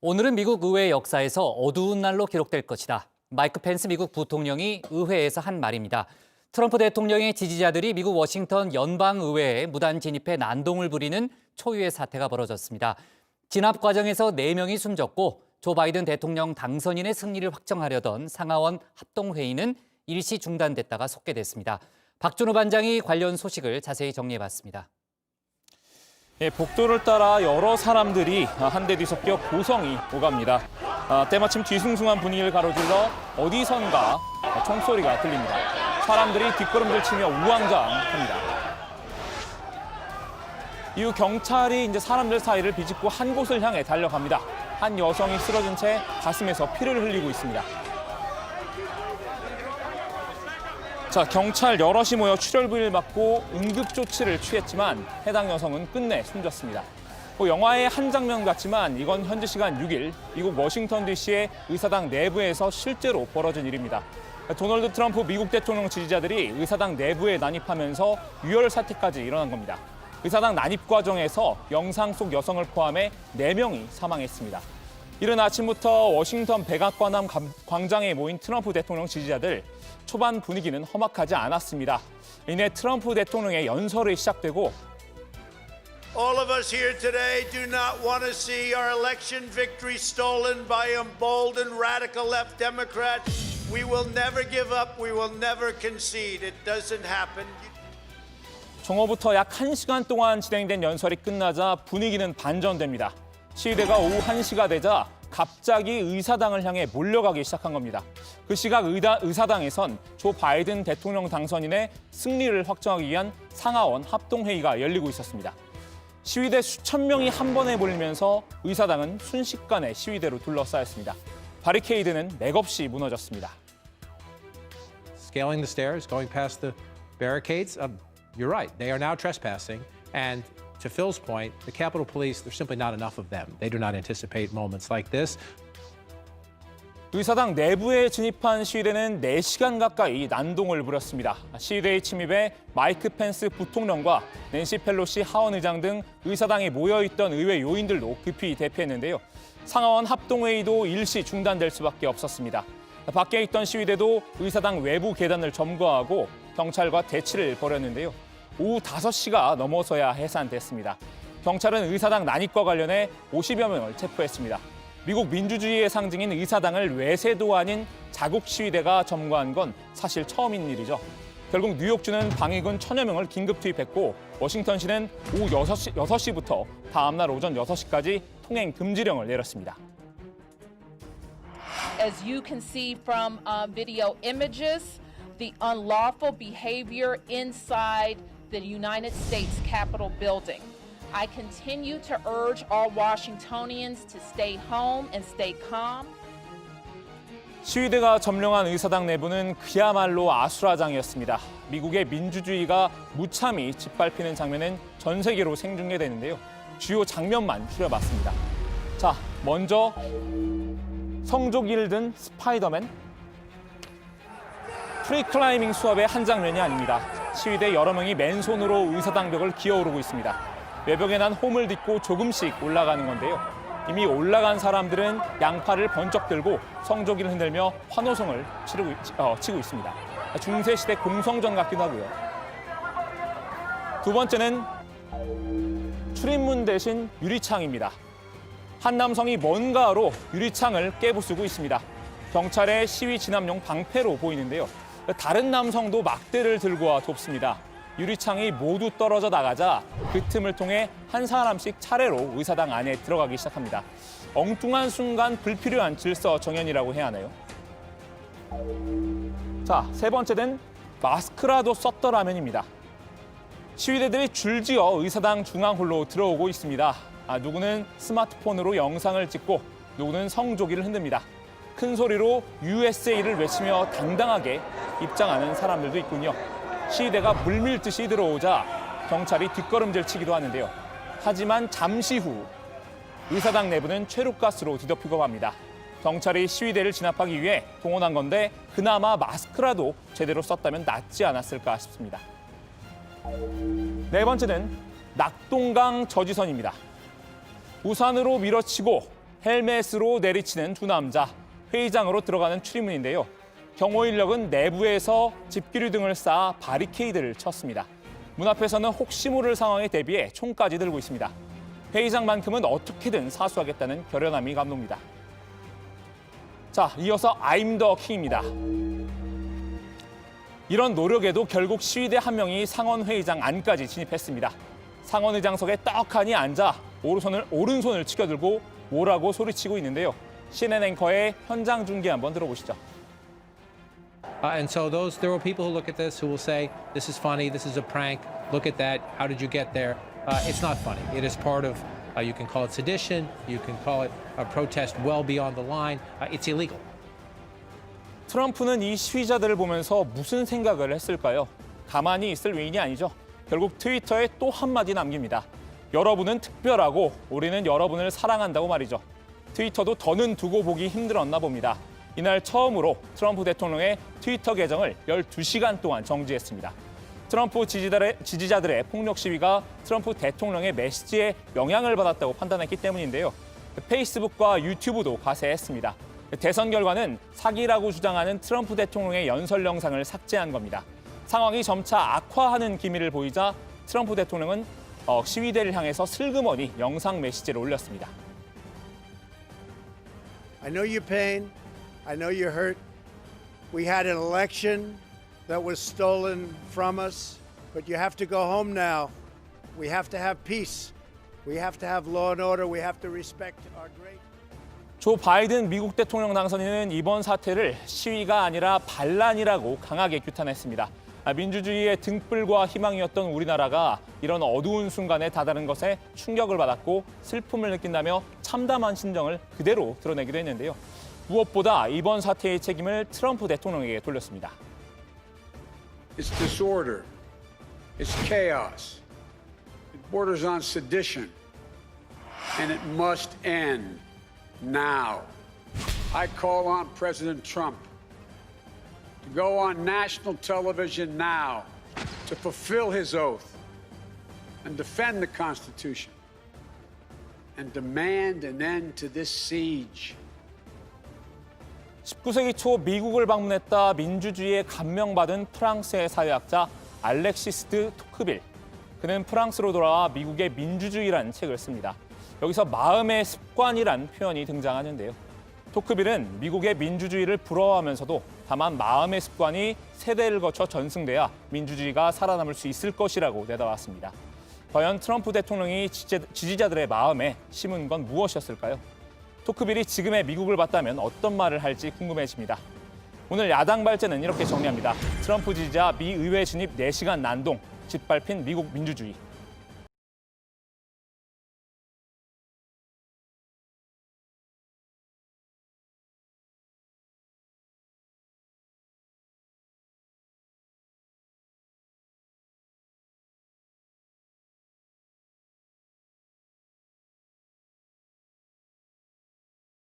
오늘은 미국 의회 역사에서 어두운 날로 기록될 것이다. 마이크 펜스 미국 부통령이 의회에서 한 말입니다. 트럼프 대통령의 지지자들이 미국 워싱턴 연방의회에 무단 진입해 난동을 부리는 초유의 사태가 벌어졌습니다. 진압 과정에서 4명이 숨졌고 조 바이든 대통령 당선인의 승리를 확정하려던 상하원 합동회의는 일시 중단됐다가 속개됐습니다. 박준호 반장이 관련 소식을 자세히 정리해봤습니다. 복도를 따라 여러 사람들이 한 대 뒤섞여 고성이 오갑니다. 때마침 뒤숭숭한 분위기를 가로질러 어디선가 총소리가 들립니다. 사람들이 뒷걸음질 치며 우왕좌왕합니다. 이후 경찰이 사람들 사이를 비집고 한 곳을 향해 달려갑니다. 한 여성이 쓰러진 채 가슴에서 피를 흘리고 있습니다. 경찰 여럿이 모여 출혈부위를 막고 응급조치를 취했지만 해당 여성은 끝내 숨졌습니다. 영화의 한 장면 같지만 이건 현지 시간 6일 미국 워싱턴 DC의 의사당 내부에서 실제로 벌어진 일입니다. 도널드 트럼프 미국 대통령 지지자들이 의사당 내부에 난입하면서 유혈 사태까지 일어난 겁니다. 의사당 난입 과정에서 영상 속 여성을 포함해 4명이 사망했습니다. 이른 아침부터 워싱턴 백악관 앞 광장에 모인 트럼프 대통령 지지자들, 초반 분위기는 험악하지 않았습니다. 이내 트럼프 대통령의 연설이 시작되고 All of us here today do not want to see our election victory stolen by emboldened radical left Democrats. We will never give up. We will never concede. It doesn't happen. 정오부터 약 1시간 동안 진행된 연설이 끝나자 분위기는 반전됩니다. 시위대가 오후 1시가 되자 갑자기 의사당을 향해 몰려가기 시작한 겁니다. 그 시각 의사당에선 조 바이든 대통령 당선인의 승리를 확정하기 위한 상하원 합동회의가 열리고 있었습니다. 시위대 수천 명이 한 번에 몰리면서 의사당은 순식간에 시위대로 둘러싸였습니다. 바리케이드는 맥없이 무너졌습니다. Scaling the stairs, going past the barricades, you're right. They are now trespassing. And to Phil's point, the Capitol Police, there's simply not enough of them. They do not anticipate moments like this. 의사당 내부에 진입한 시위대는 4시간 가까이 난동을 부렸습니다. 시위대의 침입에 마이크 펜스 부통령과 낸시 펠로시 하원 의장 등 의사당에 모여있던 의회 요인들도 급히 대피했는데요. 상하원 합동회의도 일시 중단될 수밖에 없었습니다. 밖에 있던 시위대도 의사당 외부 계단을 점거하고 경찰과 대치를 벌였는데요. 오후 5시가 넘어서야 해산됐습니다. 경찰은 의사당 난입과 관련해 50여 명을 체포했습니다. 미국 민주주의의 상징인 의사당을 외세도 아닌 자국 시위대가 점거한 건 사실 처음인 일이죠. 결국 뉴욕주는 방위군 1000여 명을 긴급 투입했고 워싱턴시는 오후 6시부터 다음 날 오전 6시까지 통행 금지령을 내렸습니다. As you can see from video images, the unlawful behavior inside the United States Capitol building. I continue to urge all Washingtonians to stay home and stay calm. 시위대가 점령한 의사당 내부는 그야말로 아수라장이었습니다. 미국의 민주주의가 무참히 짓밟히는 장면은 전 세계로 생중계되는데요. 주요 장면만 추려봤습니다. 먼저 성조기를 든 스파이더맨. 프리클라이밍 수업의 한 장면이 아닙니다. 시위대 여러 명이 맨손으로 의사당 벽을 기어오르고 있습니다. 외벽에 난 홈을 딛고 조금씩 올라가는 건데요. 이미 올라간 사람들은 양팔을 번쩍 들고 성조기를 흔들며 환호성을 치고 있습니다. 중세시대 공성전 같기도 하고요. 두 번째는 출입문 대신 유리창입니다. 한 남성이 뭔가로 유리창을 깨부수고 있습니다. 경찰의 시위 진압용 방패로 보이는데요. 다른 남성도 막대를 들고 와 돕습니다. 유리창이 모두 떨어져 나가자 그 틈을 통해 한 사람씩 차례로 의사당 안에 들어가기 시작합니다. 엉뚱한 순간 불필요한 질서 정연이라고 해야 하나요? 세 번째는 마스크라도 썼더라면입니다. 시위대들이 줄지어 의사당 중앙홀로 들어오고 있습니다. 누구는 스마트폰으로 영상을 찍고 누구는 성조기를 흔듭니다. 큰 소리로 USA를 외치며 당당하게 입장하는 사람들도 있군요. 시위대가 물밀듯이 들어오자 경찰이 뒷걸음질 치기도 하는데요. 하지만 잠시 후 의사당 내부는 최루가스로 뒤덮이고 맙니다. 경찰이 시위대를 진압하기 위해 동원한 건데 그나마 마스크라도 제대로 썼다면 낫지 않았을까 싶습니다. 네 번째는 낙동강 저지선입니다. 우산으로 밀어치고 헬멧으로 내리치는 두 남자. 회의장으로 들어가는 출입문인데요. 경호 인력은 내부에서 집기류 등을 쌓아 바리케이드를 쳤습니다. 문 앞에서는 혹시 모를 상황에 대비해 총까지 들고 있습니다. 회의장만큼은 어떻게든 사수하겠다는 결연함이 감돕니다. 자, 이어서 I'm the King입니다. 이런 노력에도 결국 시위대 한 명이 상원회의장 안까지 진입했습니다. 상원의장석에 떡하니 앉아 오른손을 치켜들고 뭐라고 소리치고 있는데요. CNN 앵커의 현장 중계 한번 들어보시죠. And so there will people who look at this who will say, this is funny, this is a prank, look at that, how did you get there? It's not funny. It is part of, you can call it sedition, you can call it a protest well beyond the line. It's illegal. 트럼프는 이 시위자들을 보면서 무슨 생각을 했을까요? 가만히 있을 위인이 아니죠. 결국 트위터에 또 한마디 남깁니다. 여러분은 특별하고 우리는 여러분을 사랑한다고 말이죠. 트위터도 더는 두고 보기 힘들었나 봅니다. 이날 처음으로 트럼프 대통령의 트위터 계정을 12시간 동안 정지했습니다. 트럼프 지지자들의 폭력 시위가 트럼프 대통령의 메시지에 영향을 받았다고 판단했기 때문인데요. 페이스북과 유튜브도 과세했습니다. 대선 결과는 사기라고 주장하는 트럼프 대통령의 연설 영상을 삭제한 겁니다. 상황이 점차 악화하는 기미를 보이자 트럼프 대통령은 시위대를 향해서 슬그머니 영상 메시지를 올렸습니다. I know your pain. I know you're hurt. We had an election that was stolen from us, but you have to go home now. We have to have peace. We have to have law and order. We have to respect our great. 조 바이든 미국 대통령 당선인은 이번 사태를 시위가 아니라 반란이라고 강하게 규탄했습니다. 민주주의의 등불과 희망이었던 우리나라가 이런 어두운 순간에 다다른 것에 충격을 받았고 슬픔을 느낀다며 참담한 심정을 그대로 드러내기도 했는데요. 무엇보다 이번 사태의 책임을 트럼프 대통령에게 돌렸습니다. It's disorder. It's chaos. It borders on sedition. And it must end now. I call on President Trump to go on national television now to fulfill his oath and defend the Constitution and demand an end to this siege. 19세기 초 미국을 방문했다 민주주의에 감명받은 프랑스의 사회학자 알렉시스 드 토크빌. 그는 프랑스로 돌아와 미국의 민주주의라는 책을 씁니다. 여기서 마음의 습관이란 표현이 등장하는데요. 토크빌은 미국의 민주주의를 부러워하면서도 다만 마음의 습관이 세대를 거쳐 전승돼야 민주주의가 살아남을 수 있을 것이라고 내다봤습니다. 과연 트럼프 대통령이 지지자들의 마음에 심은 건 무엇이었을까요? 토크빌이 지금의 미국을 봤다면 어떤 말을 할지 궁금해집니다. 오늘 야당 발제는 이렇게 정리합니다. 트럼프 지지자 미 의회 진입 4시간 난동, 짓밟힌 미국 민주주의.